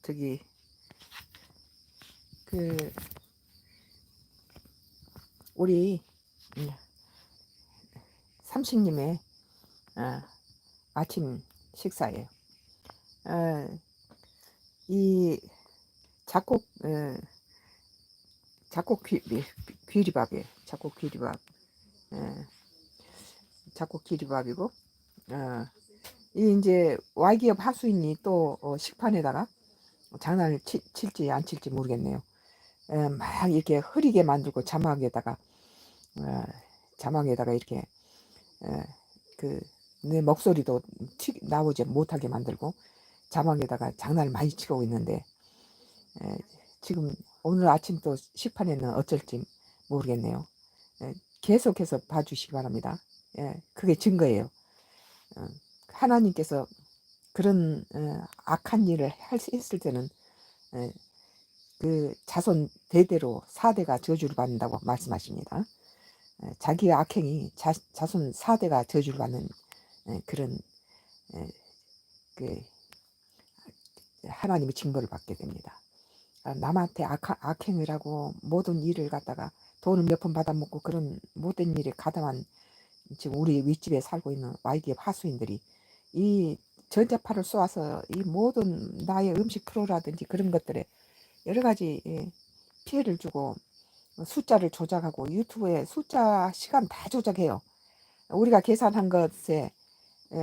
저기 그 우리 음, 삼식님의 어, 아침 식사예요. 어, 이 잡곡 잡곡 귀리밥이에요. 잡곡 귀리밥. 어, 잡곡 귀리밥이고 이 이제 와이기업 하수인이 또 식판에다가 장난을 칠지 안 칠지 모르겠네요. 막 이렇게 흐리게 만들고 어, 자막에다가 이렇게 어, 그 내 목소리도 나오지 못하게 만들고 자막에다가 장난을 많이 치고 있는데 에, 지금 오늘 아침 또 식판에는 어쩔지 모르겠네요. 계속해서 봐주시기 바랍니다. 그게 증거예요. 어, 하나님께서 그런 악한 일을 했을 때는 에, 그 자손 대대로 4대가 저주를 받는다고 말씀하십니다. 자기의 악행이 자손 4대가 저주를 받는 그런 에, 그 하나님의 징벌을 받게 됩니다. 남한테 악행을 하고 모든 일을 갖다가 돈을 몇 푼 받아먹고 그런 못된 일에 가담한 지금 우리 윗집에 살고 있는 YGF 하수인들이 이 전자파를 쏘아서 이 모든 나의 음식 프로라든지 그런 것들에 여러 가지 피해를 주고 숫자를 조작하고 유튜브에 숫자 시간 다 조작해요. 우리가 계산한 것에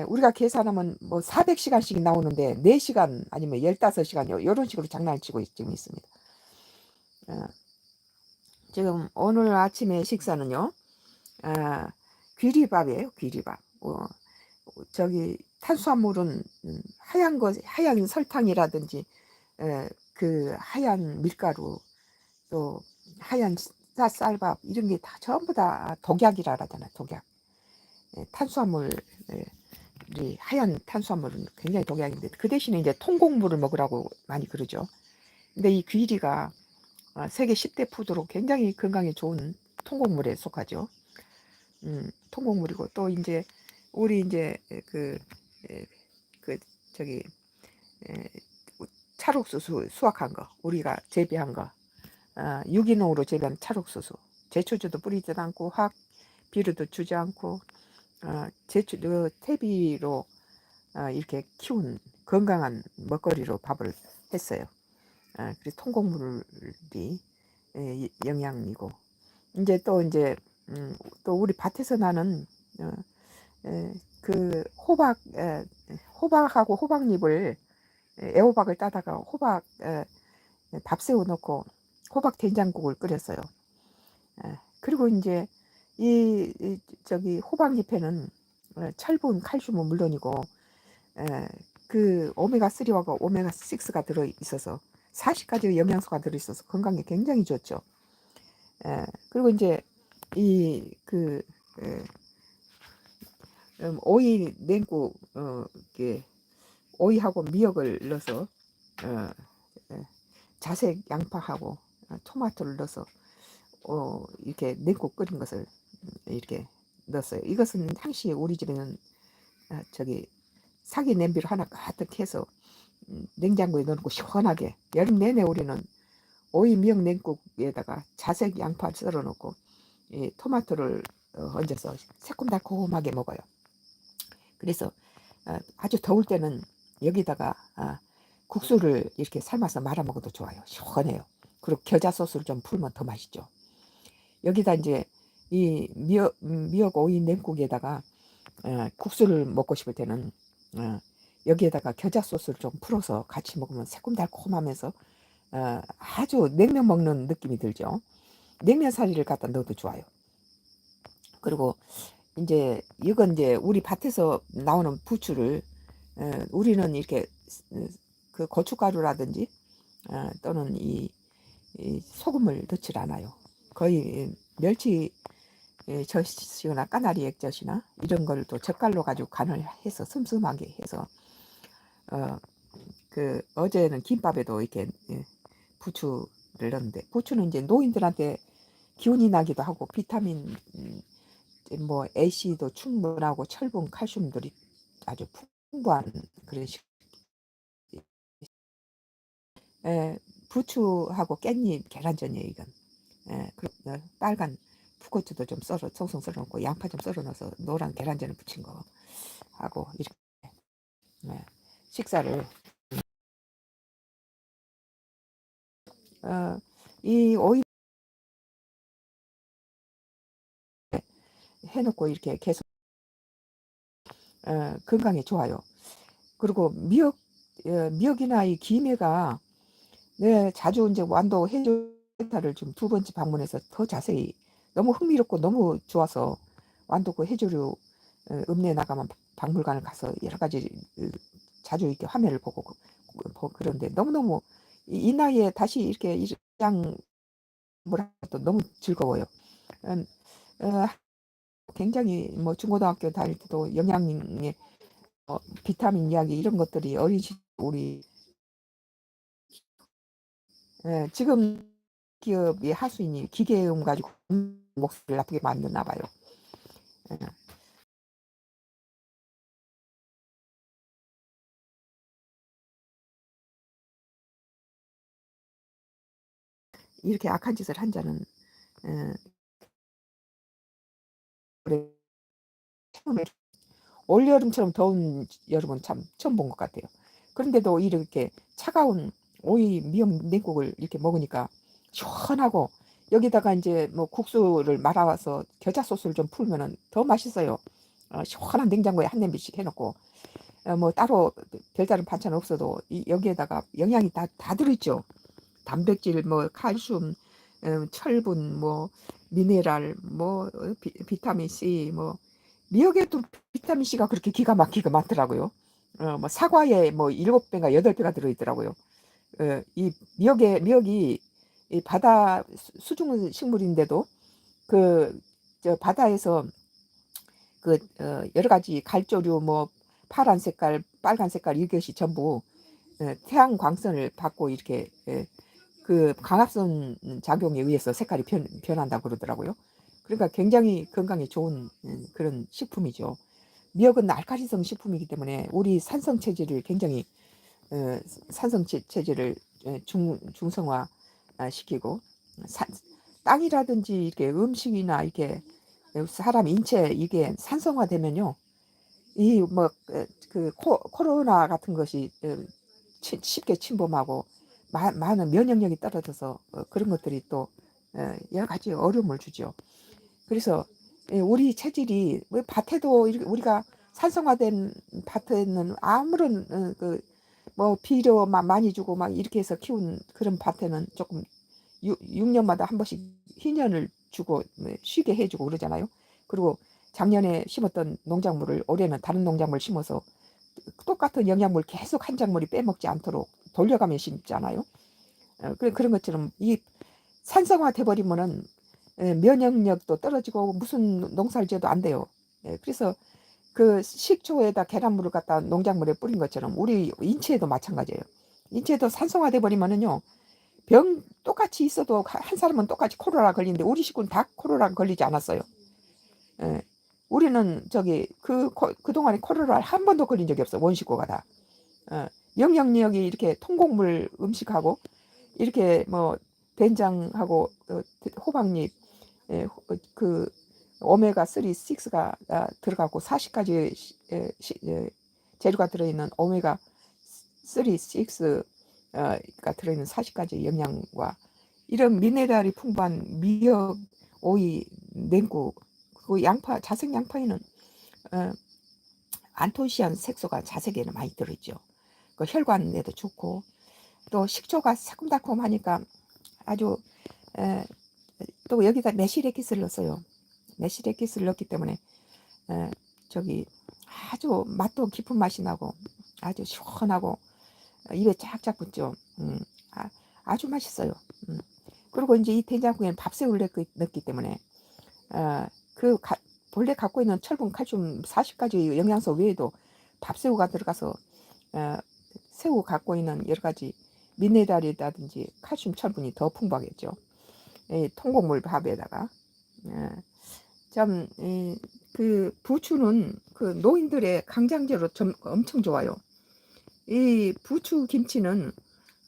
우리가 계산하면 뭐 400시간씩 나오는데 4시간 아니면 15시간 이런 식으로 장난을 치고 지금 있습니다. 어, 지금 오늘 아침에 식사는요. 아, 귀리밥이에요. 귀리밥. 저기 탄수화물은 하얀 설탕이라든지 그 하얀 밀가루 또 하얀 쌀밥 이런 게 다 전부 다 독약이라 하잖아요. 독약. 탄수화물이 하얀 탄수화물은 굉장히 독약인데 그 대신에 이제 통곡물을 먹으라고 많이 그러죠. 근데 이 귀리가 세계 10대 푸드로 굉장히 건강에 좋은 통곡물에 속하죠. 통곡물이고 또 이제 우리 이제 에, 그 저기 에, 찰옥수수 수확한 거 우리가 재배한 거 유기농으로 재배한 찰옥수수 제초제도 뿌리지도 않고 화학 비료도 주지 않고 퇴비로 이렇게 키운 건강한 먹거리로 밥을 했어요. 그래서 통곡물이 영양이고 이제 또 우리 밭에서 나는 어, 그 호박하고 호박잎을 애호박을 따다가 호박 밥 세워 놓고 호박 된장국을 끓였어요. 그리고 이제 저기 호박잎에는 철분, 칼슘은 물론이고 그 오메가 3하고 오메가 6가 들어 있어서 40가지 영양소가 들어 있어서 건강에 굉장히 좋죠. 그리고 이제 이그 오이 냉국 이렇게 오이하고 미역을 넣어서 어, 에, 자색 양파하고 토마토를 넣어서 이렇게 냉국 끓인 것을 이렇게 넣었어요. 이것은 당시에 우리 집에는 저기 사기 냄비로 하나 가득 해서 냉장고에 넣어놓고 시원하게 여름 내내 우리는 오이 미역 냉국에다가 자색 양파 썰어 놓고 이 토마토를 얹어서 새콤달콤하게 먹어요. 그래서 아주 더울 때는 여기다가 국수를 이렇게 삶아서 말아 먹어도 좋아요. 시원해요. 그리고 겨자 소스를 좀 풀면 더 맛있죠. 여기다 이제 이 미역 오이 냉국에다가 국수를 먹고 싶을 때는 여기에다가 겨자 소스를 좀 풀어서 같이 먹으면 새콤달콤하면서 아주 냉면 먹는 느낌이 들죠. 냉면 사리를 갖다 넣어도 좋아요. 그리고 이제 이건 이제 우리 밭에서 나오는 부추를 우리는 이렇게 그 고춧가루라든지 또는 이 소금을 넣질 않아요. 거의 멸치 젓이나 까나리 액젓이나 이런 걸 또 젓갈로 가지고 간을 해서 슴슴하게 해서 그 어제는 김밥에도 이렇게 부추를 넣는데 부추는 이제 노인들한테 기운이 나기도 하고 비타민 뭐 A씨도 충분하고 철분, 칼슘들이 아주 풍부한 그런 에, 부추하고 깻잎 계란전이에요 이건. 빨간 풋고추도 좀 썰어 송송 썰어 놓고 양파 좀 썰어 넣어서 노란 계란전을 부친 거 하고 이렇게 예, 식사를 어, 이 오이 해놓고 이렇게 계속 건강에 좋아요. 그리고 미역이나 이 김해가 네, 자주 이제 완도 해조를 좀 두 번째 방문해서 더 자세히 너무 흥미롭고 너무 좋아서 완도 그 해조류 읍내에 나가면 박물관을 가서 여러 가지 자주 이렇게 화면을 보고 그런데 너무너무 이 나이에 다시 이렇게 입장을 하도 너무 즐거워요. 음, 어, 굉장히 뭐 중고등학교 다닐 때도 영양에 비타민 이야기 이런 것들이 어린 시절 우리 지금 기업의 하수인이 기계음 가지고 목소리를 나쁘게 만드나 봐요. 예, 이렇게 악한 짓을 한 자는 예, 그래, 처음에 올여름처럼 더운 여름은 참 처음 본 것 같아요. 그런데도 이렇게 차가운 오이 미역 냉국을 이렇게 먹으니까 시원하고 여기다가 이제 뭐 국수를 말아와서 겨자 소스를 좀 풀면은 더 맛있어요. 시원한 냉장고에 한 냄비씩 해놓고 뭐 따로 별다른 반찬 없어도 여기에다가 영양이 다 들어있죠. 단백질, 뭐 칼슘, 철분, 뭐 미네랄, 뭐 비타민 C, 뭐 미역에도 비타민 C가 그렇게 기가 막히게 많더라고요. 뭐 사과에 뭐 7배가 8배가 들어있더라고요. 이 미역이 이 바다 수중 식물인데도 그 저 바다에서 여러 가지 갈조류 뭐 파란 색깔, 빨간 색깔 이것이 전부 태양 광선을 받고 이렇게 그 광합성 작용에 의해서 색깔이 변한다고 그러더라고요. 그러니까 굉장히 건강에 좋은 그런 식품이죠. 미역은 알칼리성 식품이기 때문에 우리 산성 체질을 굉장히 어, 산성 체질을 중성화 시키고 산, 땅이라든지 이렇게 음식이나 이렇게 사람 인체 이게 산성화되면요. 이 뭐 그 코로나 같은 것이 쉽게 침범하고 많은 면역력이 떨어져서 그런 것들이 또 여러 가지 어려움을 주죠. 그래서 우리 체질이 뭐 밭에도 이렇게 우리가 산성화된 밭에는 아무런 그뭐 비료 많이 주고 막 이렇게 해서 키운 그런 밭에는 조금 6년마다 한 번씩 희년을 주고 뭐 쉬게 해주고 그러잖아요. 그리고 작년에 심었던 농작물을 올해는 다른 농작물 심어서 똑같은 영양물 계속 한 작물이 빼먹지 않도록 돌려가며 심잖아요. 그런 것처럼 이 산성화 돼버리면은 면역력도 떨어지고 무슨 농사를 지어도 안 돼요. 그래서 그 식초에다 계란물을 갖다 농작물에 뿌린 것처럼 우리 인체에도 마찬가지예요. 인체도 산성화 돼버리면은요 병 똑같이 있어도 한 사람은 똑같이 코로나 걸리는데 우리 식구는 다 코로나 걸리지 않았어요. 예. 우리는 저기 그동안에 코로나 한 번도 걸린 적이 없어 원식구가 다. 어, 영양력이 이렇게 통곡물 음식하고 이렇게 뭐 된장하고 호박잎 그 오메가 3, 6가 들어가고 40가지 재료가 들어있는 오메가 3, 6가 들어있는 40가지 영양과 이런 미네랄이 풍부한 미역, 오이, 냉국, 그 양파, 자색 양파에는 어, 안토시안 색소가 자색에는 많이 들어있죠. 그 혈관에도 좋고 또 식초가 새콤달콤하니까 아주 에, 또 여기다 메시레기스를 넣었어요. 메시레기스를 넣었기 때문에 에, 저기 아주 맛도 깊은 맛이 나고 아주 시원하고 입에 쫙쫙 붙죠. 아주 맛있어요. 그리고 이제 이 된장국에는 밥새우를 넣기 때문에 어, 그 본래 갖고 있는 철분, 칼슘 40가지 영양소 외에도 밥새우가 들어가서 어, 새우 갖고 있는 여러 가지 미네랄이라든지 칼슘, 철분이 더 풍부하겠죠. 이 통곡물 밥에다가 참, 그 부추는 그 노인들의 강장제로 좀 엄청 좋아요. 이 부추 김치는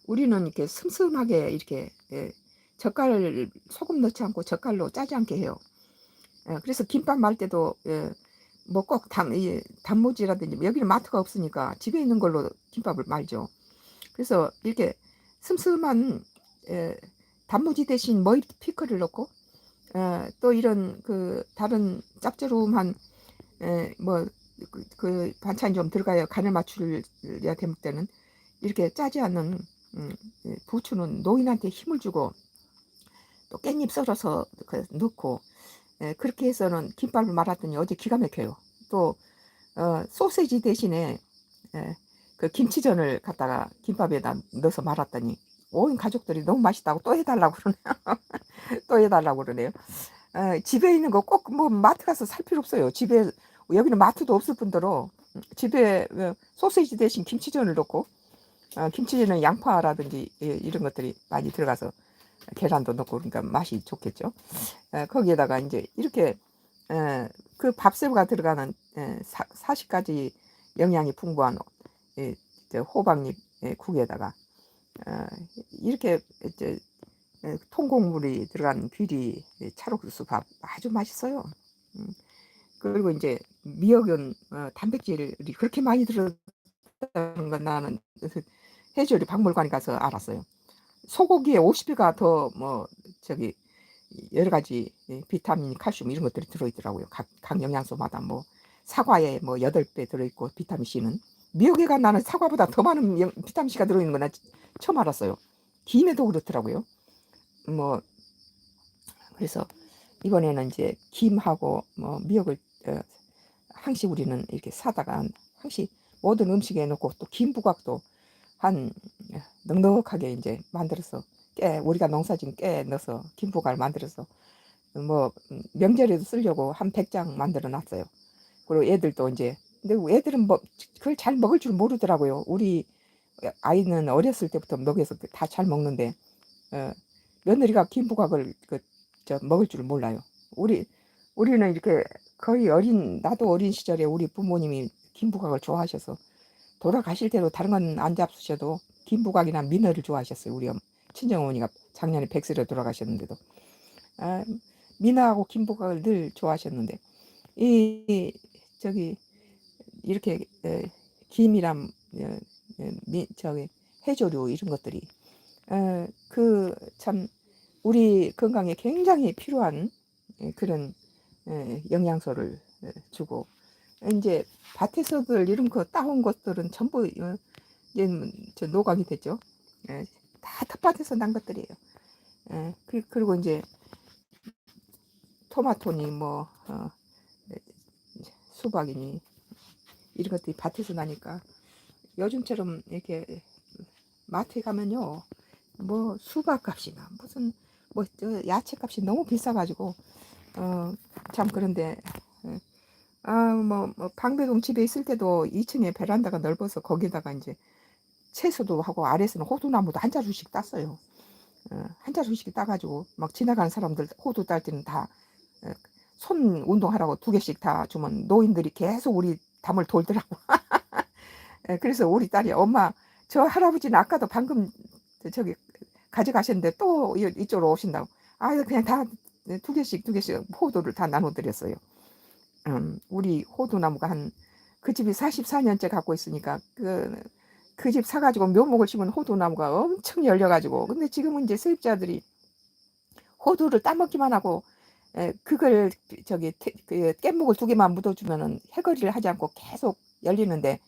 우리는 이렇게 슴슴하게 이렇게 젓갈 소금 넣지 않고 젓갈로 짜지 않게 해요. 그래서 김밥 말 때도 뭐 꼭 단무지라든지 여기는 마트가 없으니까 집에 있는 걸로 김밥을 말죠. 그래서 이렇게 슴슴한 단무지 대신 머위 피클을 넣고 또 이런 그 다른 짭조름한 뭐 그 반찬이 좀 들어가야 간을 맞추려야 될 때는 이렇게 짜지 않는 부추는 노인한테 힘을 주고 또 깻잎 썰어서 넣고 그렇게 해서는 김밥을 말았더니 어제 기가 막혀요. 또 소세지 대신에 그 김치전을 갖다가 김밥에다 넣어서 말았더니 온 가족들이 너무 맛있다고 또 해달라고 그러네요. 또 해달라고 그러네요. 집에 있는 거 꼭 뭐 마트 가서 살 필요 없어요. 집에 여기는 마트도 없을 뿐더러 집에 소세지 대신 김치전을 넣고 김치전은 양파라든지 이런 것들이 많이 들어가서 계란도 넣고 그러니까 맛이 좋겠죠. 거기에다가 이제 이렇게 그 밥새우가 들어가는 40가지 영양이 풍부한 호박잎 국에다가 이렇게 이제 통곡물이 들어간 귀리 찰옥수수 밥 아주 맛있어요. 그리고 이제 미역은 단백질이 그렇게 많이 들어가는 건 나는 해조리 박물관에 가서 알았어요. 소고기에 50배가 더 뭐 저기 여러 가지 비타민, 칼슘 이런 것들이 들어있더라고요. 각 영양소마다 뭐 사과에 뭐 8배 들어있고 비타민 C는 미역에가 나는 사과보다 더 많은 비타민 C가 들어있는 건 나 처음 알았어요. 김에도 그렇더라고요. 뭐 그래서 이번에는 이제 김하고 뭐 미역을 항시 우리는 이렇게 사다가 항시 모든 음식에 넣고 또 김부각도 한 넉넉하게 이제 만들어서 우리가 농사진 깨 넣어서 김부각을 만들어서 뭐 명절에도 쓰려고 한 100장 만들어 놨어요. 그리고 애들도 이제 근데 애들은 뭐 그걸 잘 먹을 줄 모르더라고요. 우리 아이는 어렸을 때부터 먹여서 다 잘 먹는데 며느리가 김부각을 먹을 줄 몰라요. 우리는 이렇게 거의 나도 어린 시절에 우리 부모님이 김부각을 좋아하셔서 돌아가실 때도 다른 건 안 잡수셔도 김부각이나 민어를 좋아하셨어요. 우리 친정어머니가 작년에 100세로 돌아가셨는데도 민어하고 김부각을 늘 좋아하셨는데 저기 이렇게 김이랑 저기 해조류 이런 것들이 그 참 우리 건강에 굉장히 필요한 그런 영양소를 주고 이제 밭에서들 이런 거 따온 것들은 전부 이제 저 노각이 됐죠. 다 텃밭에서 난 것들이에요. 그리고 이제 토마토니 뭐 수박이니 이런 것들이 밭에서 나니까 요즘처럼 이렇게 마트에 가면요 뭐 수박 값이나 무슨 뭐 야채 값이 너무 비싸가지고 참 그런데 뭐 방배동 집에 있을 때도 2층에 베란다가 넓어서 거기다가 이제 채소도 하고 아래서는 호두나무도 한 자루씩 땄어요. 한 자루씩 따가지고 막 지나가는 사람들 호두 딸 때는 다 손 운동하라고 2개씩 다 주면 노인들이 계속 우리 담을 돌더라고. 그래서 우리 딸이 엄마 저 할아버지는 아까도 방금 저기 가져가셨는데 또 이쪽으로 오신다고. 그냥 다 2개씩 호두를 다 나눠드렸어요. 우리 호두나무가 그 집이 44년째 갖고 있으니까 그 집 사가지고 묘목을 심은 호두나무가 엄청 열려가지고 근데 지금은 이제 세입자들이 호두를 따먹기만 하고 그걸 저기 깻목을 2개만 묻어주면은 해거리를 하지 않고 계속 열리는데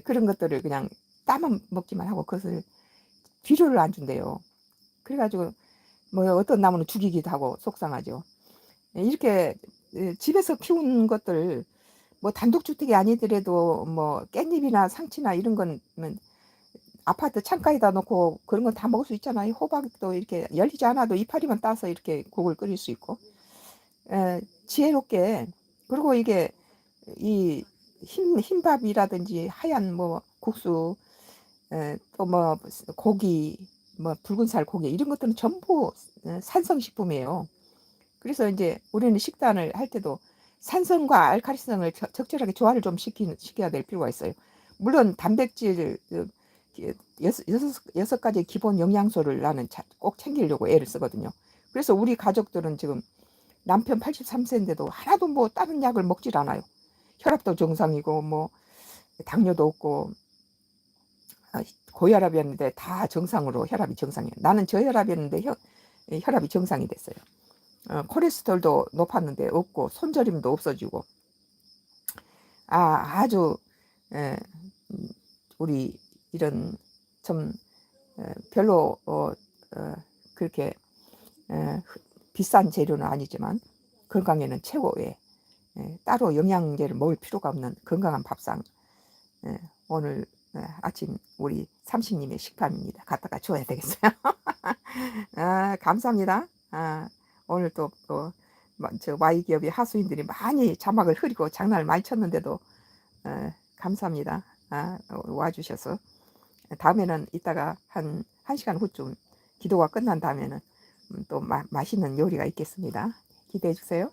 그런 것들을 그냥 따만 먹기만 하고 그것을 비료를 안 준대요. 그래가지고 뭐 어떤 나무는 죽이기도 하고 속상하죠. 이렇게 집에서 키운 것들 뭐 단독주택이 아니더라도 뭐 깻잎이나 상치나 이런 건 아파트 창가에다 놓고 그런 건 다 먹을 수 있잖아요. 호박도 이렇게 열리지 않아도 이파리만 따서 이렇게 국을 끓일 수 있고 지혜롭게 그리고 이게 이 흰밥이라든지 하얀 뭐 국수 또 뭐 고기 뭐 붉은살 고기 이런 것들은 전부 산성식품이에요. 그래서 이제 우리는 식단을 할 때도 산성과 알칼리성을 적절하게 조화를 좀 시켜야 될 필요가 있어요. 물론 단백질 여섯 가지 기본 영양소를 나는 꼭 챙기려고 애를 쓰거든요. 그래서 우리 가족들은 지금 남편 83세인데도 하나도 뭐 다른 약을 먹질 않아요. 혈압도 정상이고 뭐 당뇨도 없고 고혈압이었는데 다 정상으로 혈압이 정상이에요. 나는 저혈압이었는데 혈압이 정상이 됐어요. 콜레스테롤도 높았는데 없고 손저림도 없어지고 아주 우리 이런 좀 별로 그렇게 비싼 재료는 아니지만 건강에는 최고의 따로 영양제를 먹을 필요가 없는 건강한 밥상 오늘 아침 우리 삼식님의 식판입니다. 갖다가 줘야 되겠어요. 감사합니다. 오늘 저 Y기업의 하수인들이 많이 자막을 흐리고 장난을 많이 쳤는데도 감사합니다. 와주셔서 다음에는 이따가 한 1시간 후쯤 기도가 끝난 다음에는 또 맛있는 요리가 있겠습니다. 기대해 주세요.